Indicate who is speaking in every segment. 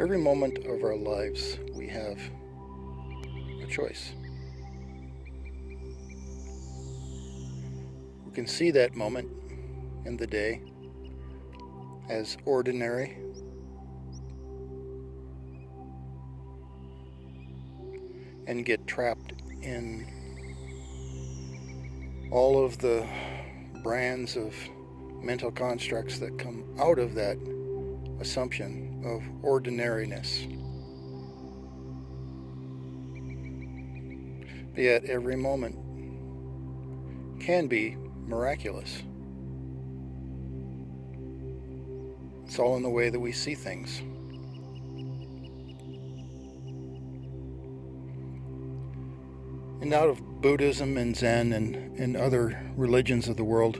Speaker 1: Every moment of our lives, we have a choice. We can see that moment in the day as ordinary, and get trapped in all of the brands of mental constructs that come out of that assumption of ordinariness. But yet every moment can be miraculous. It's all in the way that we see things. And out of Buddhism and Zen and other religions of the world,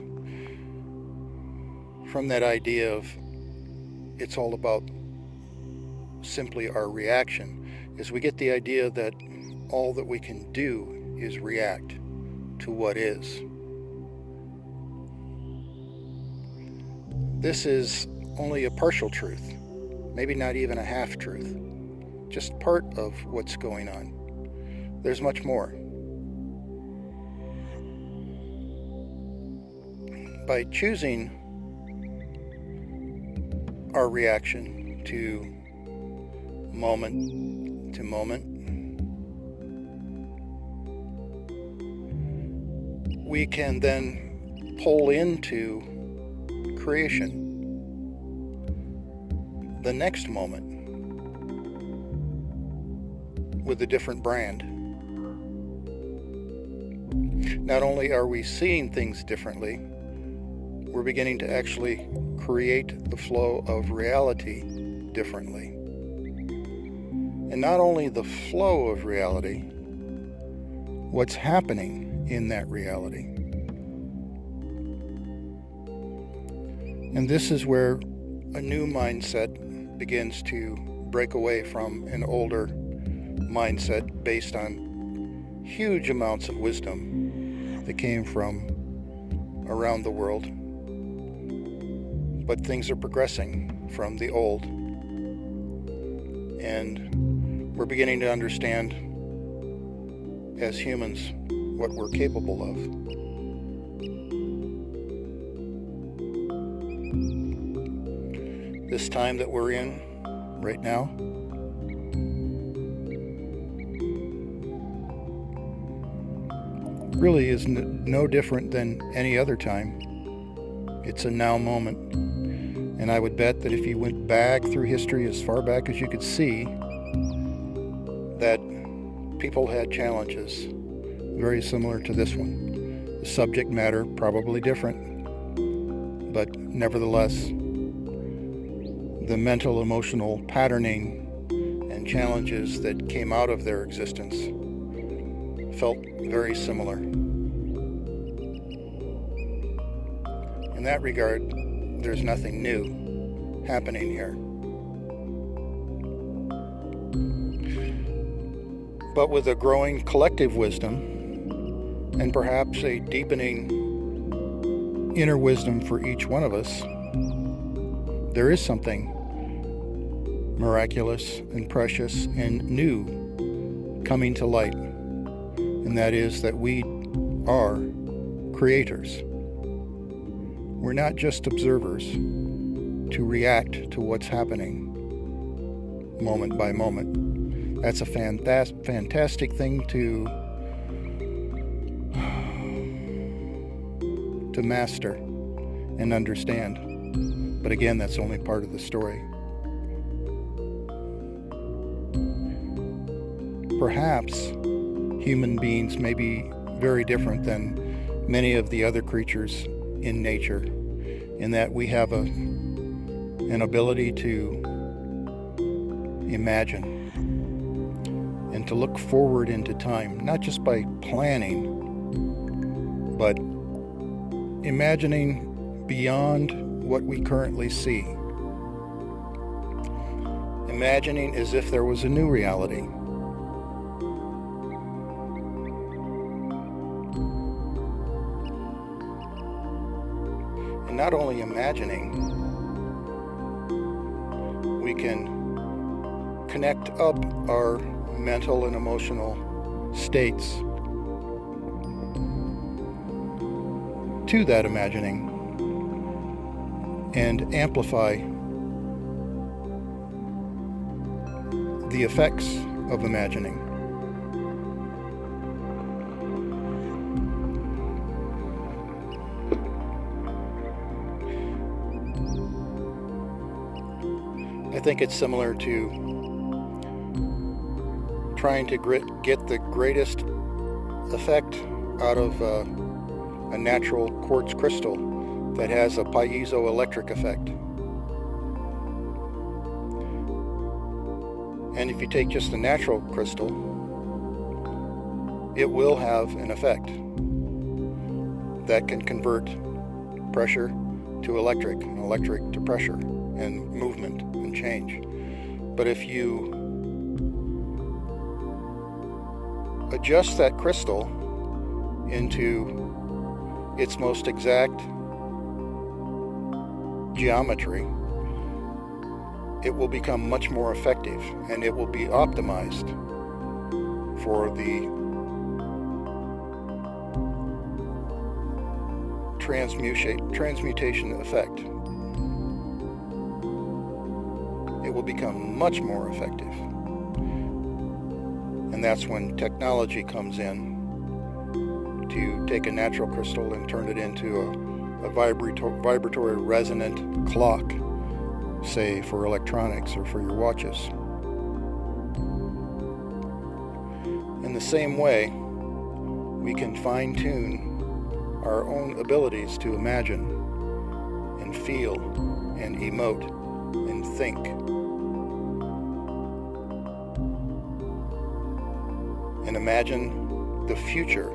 Speaker 1: from that idea of it's all about simply our reaction, is we get the idea that all that we can do is react to what is. This is only a partial truth, maybe not even a half-truth, just part of what's going on. There's much more. By choosing our reaction to moment, we can then pull into creation, the next moment, with a different brand. Not only are we seeing things differently, we're beginning to actually create the flow of reality differently. And not only the flow of reality, what's happening in that reality. And this is where a new mindset begins to break away from an older mindset based on huge amounts of wisdom that came from around the world. But things are progressing from the old, and we're beginning to understand as humans what we're capable of. This time that we're in right now really is no different than any other time. It's a now moment. And I would bet that if you went back through history as far back as you could see, that people had challenges very similar to this one. The subject matter probably different, but nevertheless, the mental, emotional patterning and challenges that came out of their existence felt very similar. In that regard, there's nothing new happening here. But with a growing collective wisdom and perhaps a deepening inner wisdom for each one of us, there is something miraculous and precious and new coming to light. And that is that we are creators. We're not just observers to react to what's happening moment by moment. That's a fantastic thing to master and understand. But again, that's only part of the story. Perhaps human beings may be very different than many of the other creatures in nature, in that we have an ability to imagine and to look forward into time, not just by planning, but imagining beyond what we currently see. Imagining as if there was a new reality. And not only imagining, we can connect up our mental and emotional states to that imagining and amplify the effects of imagining. I think it's similar to trying to get the greatest effect out of a natural quartz crystal that has a piezoelectric effect. And if you take just a natural crystal, it will have an effect that can convert pressure to electric and electric to pressure and movement and change. But if you adjust that crystal into its most exact geometry, it will become much more effective, and it will be optimized for the transmutation effect. It will become much more effective. And that's when technology comes in to take a natural crystal and turn it into a vibratory resonant clock, say for electronics or for your watches. In the same way, we can fine-tune our own abilities to imagine and feel and emote and think. And imagine the future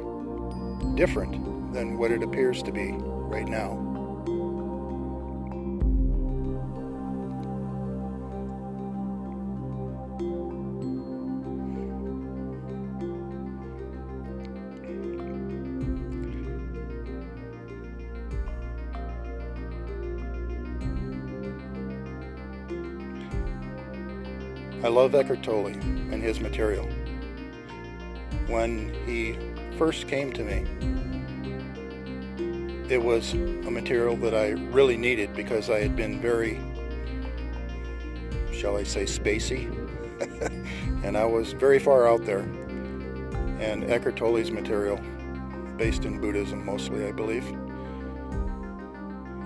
Speaker 1: different than what it appears to be right now. I love Eckhart Tolle and his material. When he first came to me, it was a material that I really needed because I had been very, shall I say, spacey, and I was very far out there. And Eckhart Tolle's material, based in Buddhism mostly, I believe,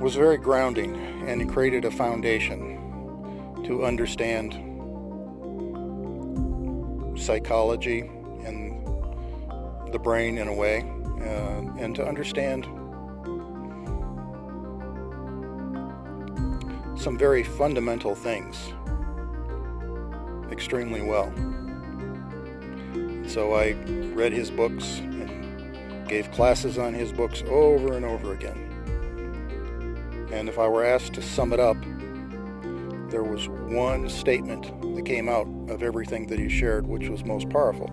Speaker 1: was very grounding, and it created a foundation to understand psychology and the brain in a way, and to understand some very fundamental things extremely well. So I read his books and gave classes on his books over and over again. And if I were asked to sum it up, there was one statement that came out of everything that he shared which was most powerful,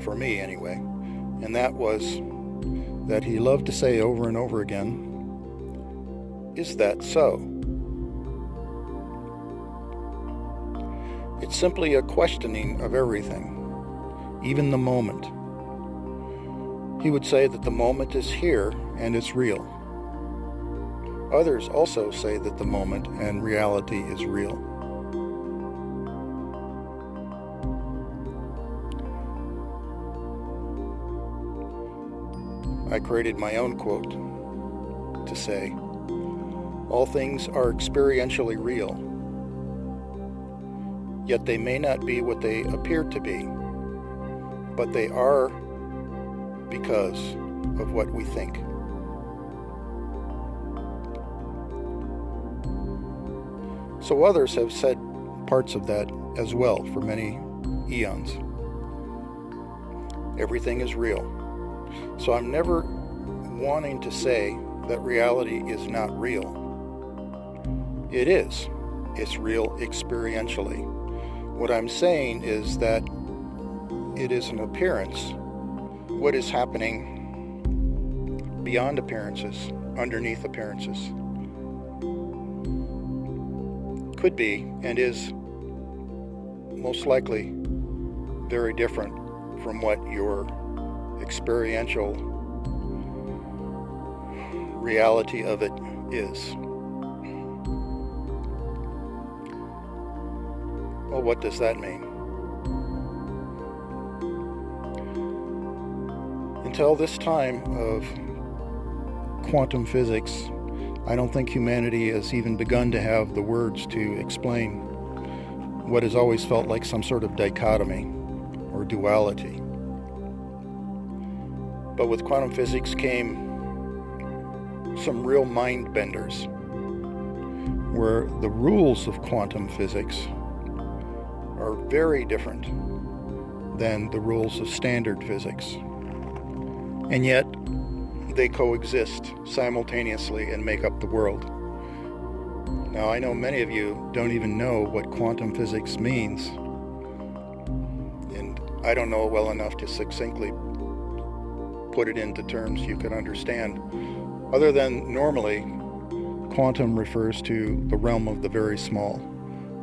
Speaker 1: for me anyway, and that was that he loved to say over and over again, "Is that so?" It's simply a questioning of everything, even the moment. He would say that the moment is here and it's real. Others also say that the moment and reality is real. I created my own quote to say, "All things are experientially real, yet they may not be what they appear to be, but they are because of what we think." So others have said parts of that as well for many eons. Everything is real. So I'm never wanting to say that reality is not real. It is. It's real experientially. What I'm saying is that it is an appearance. What is happening beyond appearances, underneath appearances, could be and is most likely very different from what your experiential reality of it is. Well, what does that mean? Until this time of quantum physics, I don't think humanity has even begun to have the words to explain what has always felt like some sort of dichotomy or duality. But with quantum physics came some real mind benders, where the rules of quantum physics are very different than the rules of standard physics. And yet, they coexist simultaneously and make up the world. Now, I know many of you don't even know what quantum physics means, and I don't know it well enough to succinctly put it into terms you can understand, other than normally, quantum refers to the realm of the very small,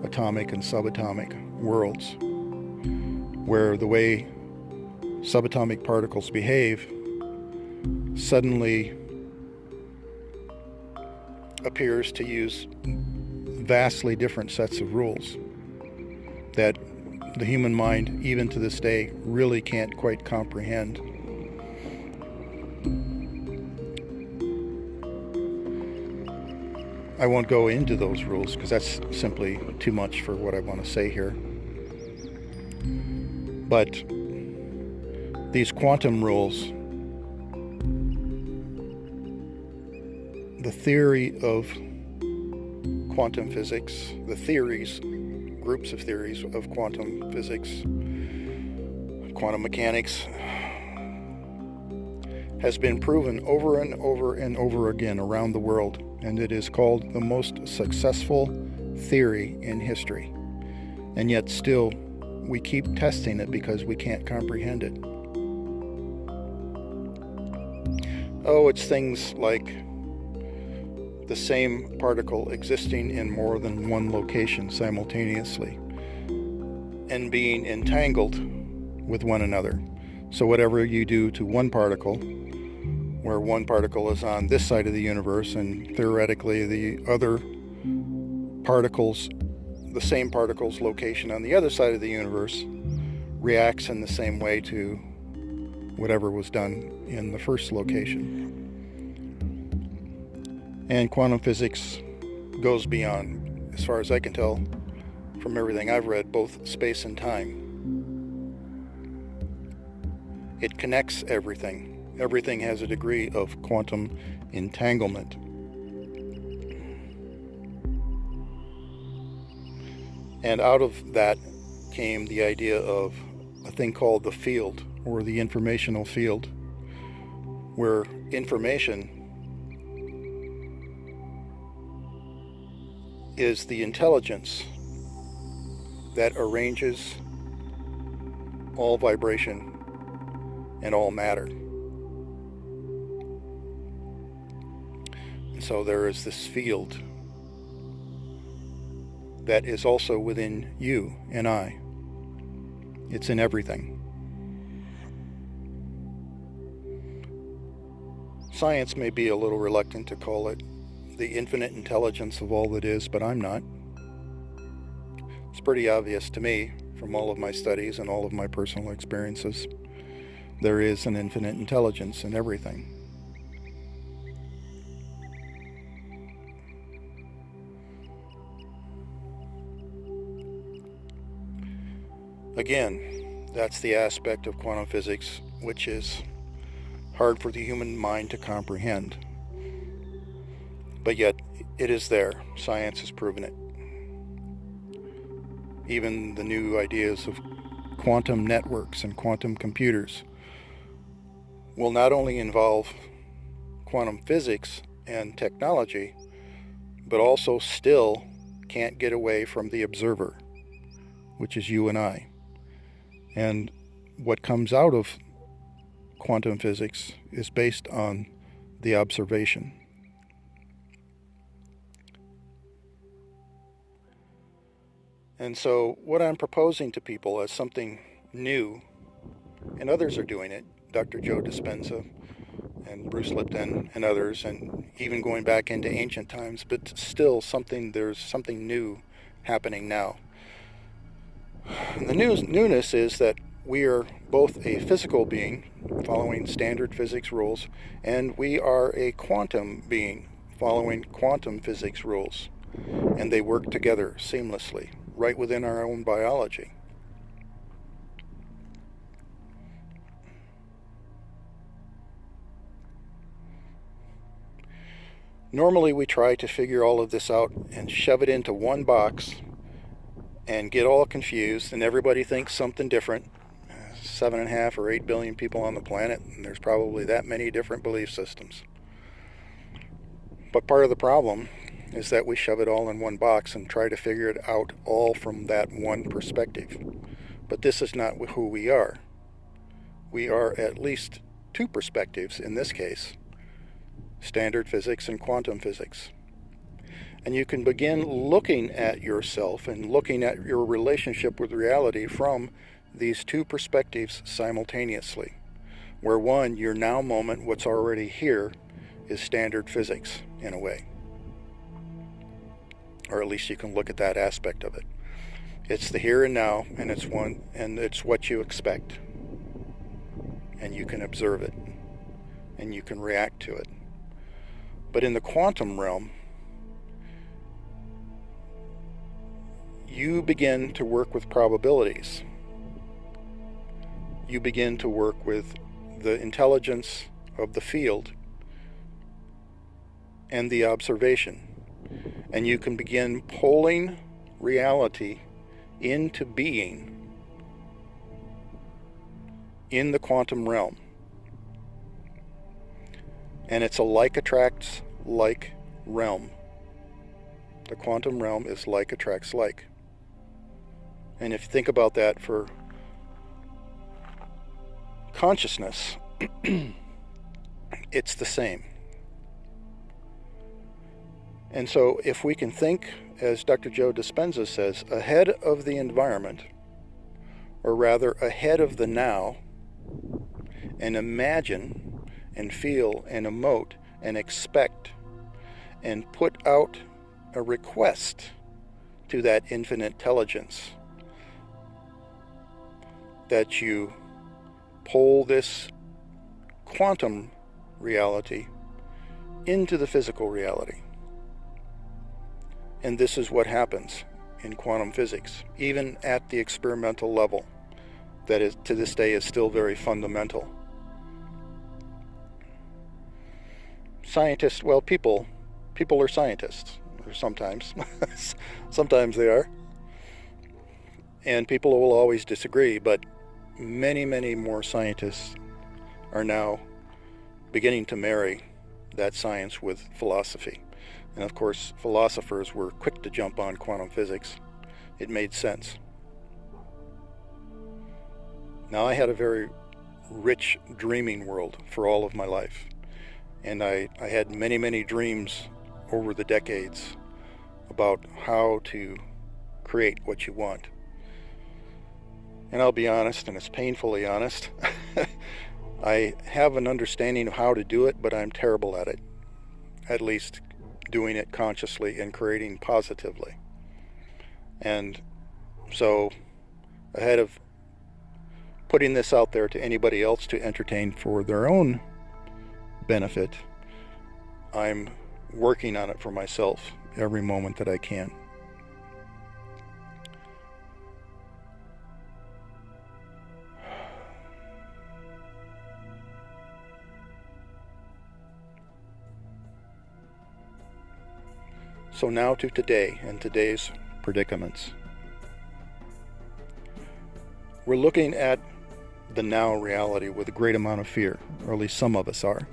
Speaker 1: atomic and subatomic worlds, where the way subatomic particles behave suddenly appears to use vastly different sets of rules that the human mind, even to this day, really can't quite comprehend. I won't go into those rules because that's simply too much for what I want to say here. But these quantum rules, the theory of quantum physics, the theories, groups of theories of quantum physics, quantum mechanics, has been proven over and over and over again around the world, and it is called the most successful theory in history. And yet still, we keep testing it because we can't comprehend it. Oh, it's things like the same particle existing in more than one location simultaneously and being entangled with one another. So whatever you do to one particle, where one particle is on this side of the universe and theoretically the other particles, the same particle's location on the other side of the universe, reacts in the same way to whatever was done in the first location. And quantum physics goes beyond, as far as I can tell, from everything I've read, both space and time. It connects everything. Everything has a degree of quantum entanglement. And out of that came the idea of a thing called the field, or the informational field, where information is the intelligence that arranges all vibration and all matter. And so there is this field that is also within you and I. It's in everything. Science may be a little reluctant to call it the infinite intelligence of all that is, but I'm not. It's pretty obvious to me from all of my studies and all of my personal experiences. There is an infinite intelligence in everything. Again, that's the aspect of quantum physics which is hard for the human mind to comprehend. But yet, it is there. Science has proven it. Even the new ideas of quantum networks and quantum computers will not only involve quantum physics and technology, but also still can't get away from the observer, which is you and I. And what comes out of quantum physics is based on the observation. And so what I'm proposing to people as something new, and others are doing it, Dr. Joe Dispenza and Bruce Lipton and others, and even going back into ancient times, but still there's something new happening now. And the newness is that we are both a physical being following standard physics rules, and we are a quantum being following quantum physics rules. And they work together seamlessly, right within our own biology. Normally we try to figure all of this out and shove it into one box and get all confused, and everybody thinks something different. 7.5 or 8 billion people on the planet, and there's probably that many different belief systems. But part of the problem is that we shove it all in one box and try to figure it out all from that one perspective. But this is not who we are. We are at least two perspectives in this case: standard physics and quantum physics. And you can begin looking at yourself and looking at your relationship with reality from these two perspectives simultaneously, where one, your now moment, what's already here, is standard physics in a way. Or at least you can look at that aspect of it. It's the here and now, and it's what you expect. And you can observe it, and you can react to it. But in the quantum realm, you begin to work with probabilities. You begin to work with the intelligence of the field and the observation. And you can begin pulling reality into being in the quantum realm. And it's a like attracts like realm. The quantum realm is like attracts like. And if you think about that for consciousness, it's the same. And so if we can think, as Dr. Joe Dispenza says, ahead of the environment, or rather ahead of the now, and imagine and feel and emote and expect and put out a request to that infinite intelligence, that you pull this quantum reality into the physical reality. And this is what happens in quantum physics, even at the experimental level, that is, to this day, is still very fundamental. Scientists, well, people are scientists, or sometimes. Sometimes they are. And people will always disagree, but many, many more scientists are now beginning to marry that science with philosophy. And of course, philosophers were quick to jump on quantum physics. It made sense. Now, I had a very rich dreaming world for all of my life. And I had many, many dreams over the decades about how to create what you want. And I'll be honest, and it's painfully honest, I have an understanding of how to do it, but I'm terrible at it. At least doing it consciously and creating positively. And so, ahead of putting this out there to anybody else to entertain for their own benefit, I'm working on it for myself every moment that I can. So now to today and today's predicaments. We're looking at the now reality with a great amount of fear, or at least some of us are.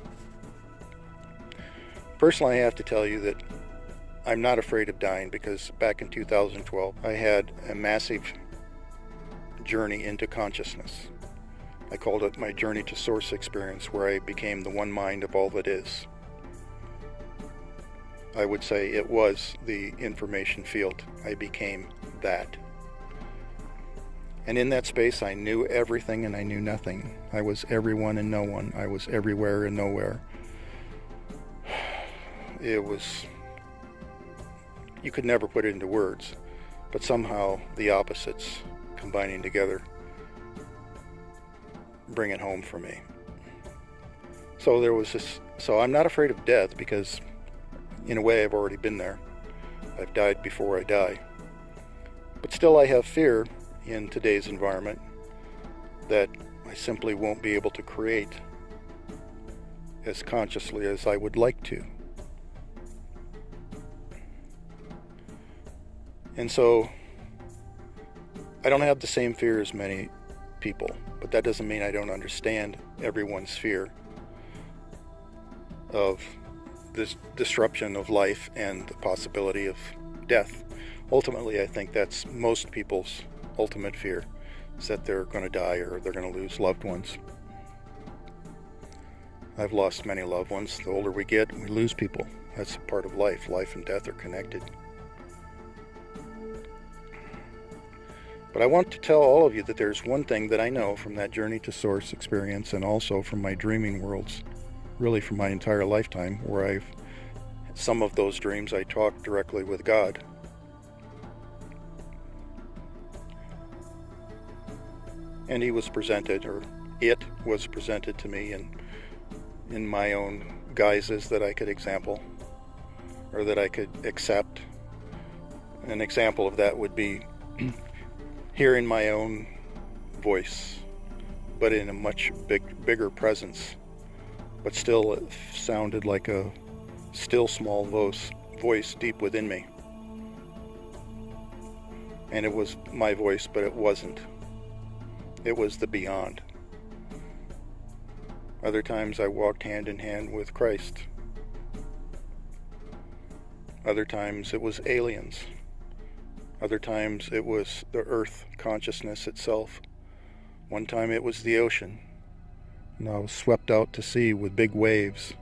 Speaker 1: Personally, I have to tell you that I'm not afraid of dying, because back in 2012, I had a massive journey into consciousness. I called it my journey to source experience, where I became the one mind of all that is. I would say it was the information field. I became that. And in that space, I knew everything and I knew nothing. I was everyone and no one. I was everywhere and nowhere. It was, you could never put it into words, but somehow the opposites combining together bring it home for me. So there was this, so I'm not afraid of death because in a way I've already been there. I've died before I die. But still I have fear in today's environment that I simply won't be able to create as consciously as I would like to. And so I don't have the same fear as many people, but that doesn't mean I don't understand everyone's fear of this disruption of life and the possibility of death. Ultimately, I think that's most people's ultimate fear, is that they're going to die or they're going to lose loved ones. I've lost many loved ones. The older we get, we lose people. That's a part of life. Life and death are connected. But I want to tell all of you that there's one thing that I know from that journey to source experience, and also from my dreaming worlds, really from my entire lifetime, where some of those dreams I talked directly with God. And he was presented, or it was presented to me in my own guises that I could example, or that I could accept. An example of that would be hearing my own voice, but in a much bigger presence, but still it sounded like a still small voice deep within me. And it was my voice, but it wasn't. It was the beyond. Other times I walked hand in hand with Christ. Other times it was aliens. Other times it was the earth consciousness itself. One time it was the ocean, and I was swept out to sea with big waves.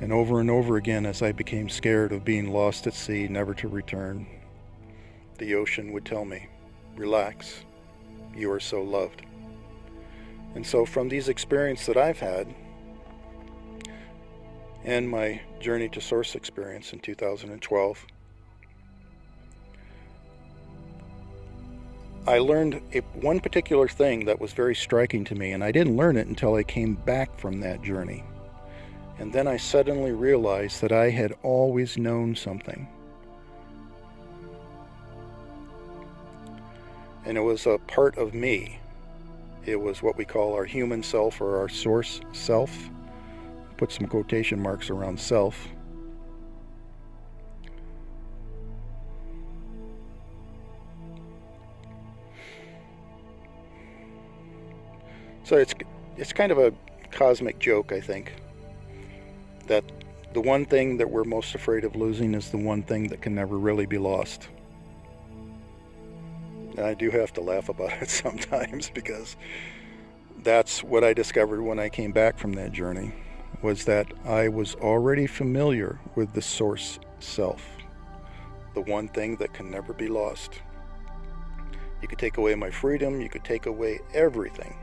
Speaker 1: And over again, as I became scared of being lost at sea, never to return, the ocean would tell me, "Relax, you are so loved." And so from these experiences that I've had, and my journey to source experience in 2012, I learned one particular thing that was very striking to me, and I didn't learn it until I came back from that journey. And then I suddenly realized that I had always known something. And it was a part of me. It was what we call our human self, or our source self. Put some quotation marks around self. So it's kind of a cosmic joke, I think, that the one thing that we're most afraid of losing is the one thing that can never really be lost. And I do have to laugh about it sometimes, because that's what I discovered when I came back from that journey, was that I was already familiar with the source self, the one thing that can never be lost. You could take away my freedom, you could take away everything,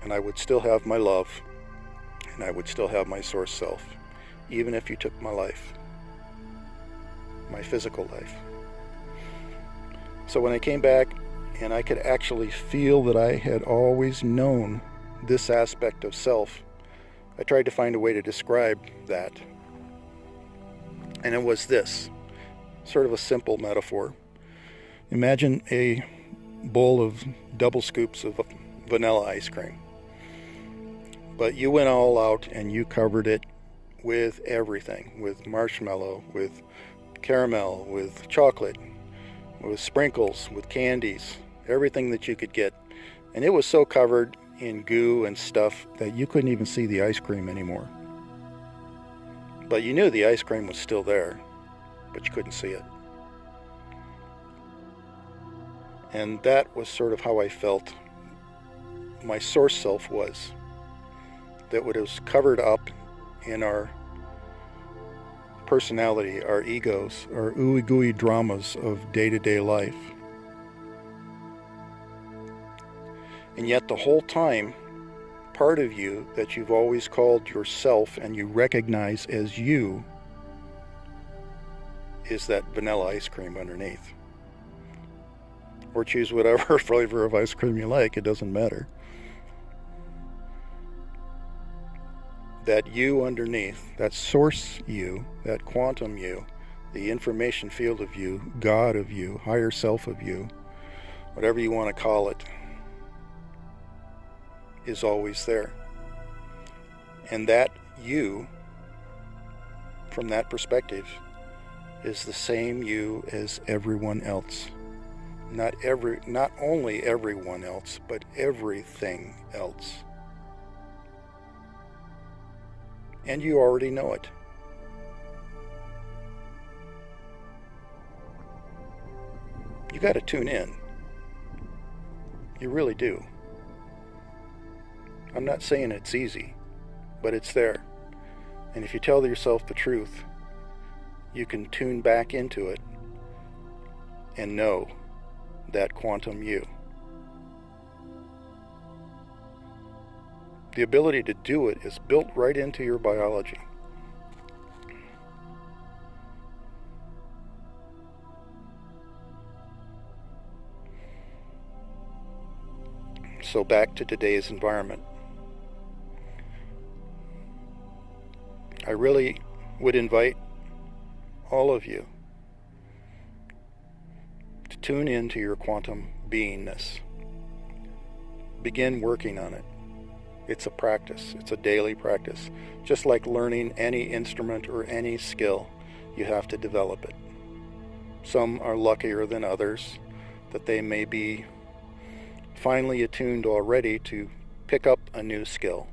Speaker 1: and I would still have my love, and I would still have my source self, even if you took my life, my physical life. So when I came back, and I could actually feel that I had always known this aspect of self, I tried to find a way to describe that. And it was this, sort of a simple metaphor. Imagine a bowl of double scoops of vanilla ice cream. But you went all out and you covered it with everything, with marshmallow, with caramel, with chocolate, with sprinkles, with candies, everything that you could get. And it was so covered in goo and stuff that you couldn't even see the ice cream anymore. But you knew the ice cream was still there, but you couldn't see it. And that was sort of how I felt my source self was. That it was covered up in our personality, our egos, our ooey gooey dramas of day-to-day life. And yet the whole time, part of you that you've always called yourself and you recognize as you is that vanilla ice cream underneath. Or choose whatever flavor of ice cream you like, it doesn't matter. That you underneath, that source you, that quantum you, the information field of you, God of you, higher self of you, whatever you want to call it, is always there. And that you, from that perspective, is the same you as everyone else. Not only everyone else, but everything else. And you already know it. You got to tune in. You really do. I'm not saying it's easy, but it's there. And if you tell yourself the truth, you can tune back into it and know that quantum you. The ability to do it is built right into your biology. So back to today's environment. I really would invite all of you to tune into your quantum beingness. Begin working on it. It's a practice. It's a daily practice. Just like learning any instrument or any skill, you have to develop it. Some are luckier than others, that they may be finely attuned already to pick up a new skill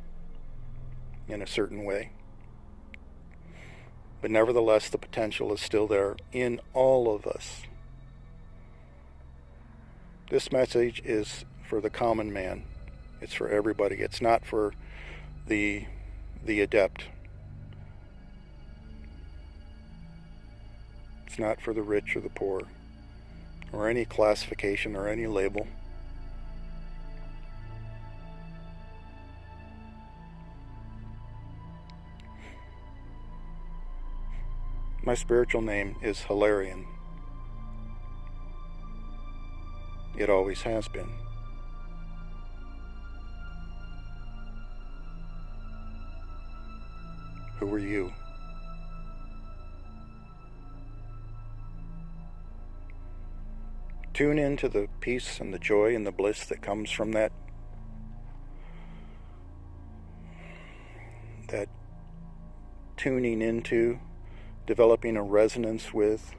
Speaker 1: in a certain way. But nevertheless, the potential is still there in all of us. This message is for the common man. It's for everybody. It's not for the adept. It's not for the rich or the poor, or any classification or any label. My spiritual name is Hilarion. It always has been. Who are you? Tune into the peace and the joy and the bliss that comes from that tuning into, developing a resonance with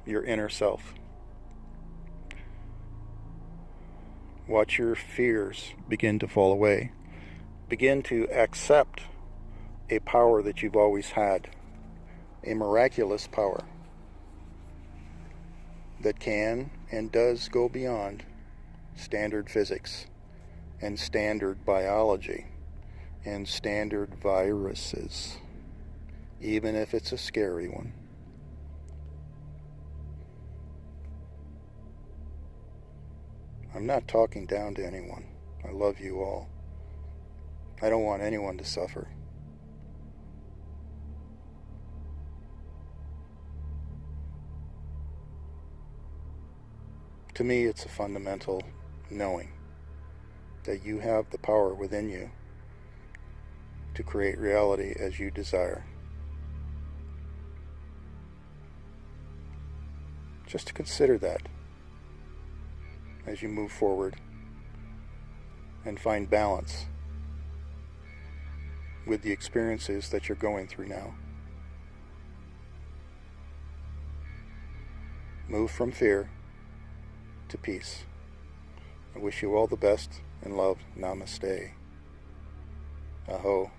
Speaker 1: your inner self. Watch your fears begin to fall away. Begin to accept a power that you've always had, a miraculous power that can and does go beyond standard physics and standard biology and standard viruses, even if it's a scary one. I'm not talking down to anyone. I love you all. I don't want anyone to suffer. To me, it's a fundamental knowing that you have the power within you to create reality as you desire. Just to consider that as you move forward and find balance with the experiences that you're going through now. Move from fear to peace. I wish you all the best and love. Namaste. Aho.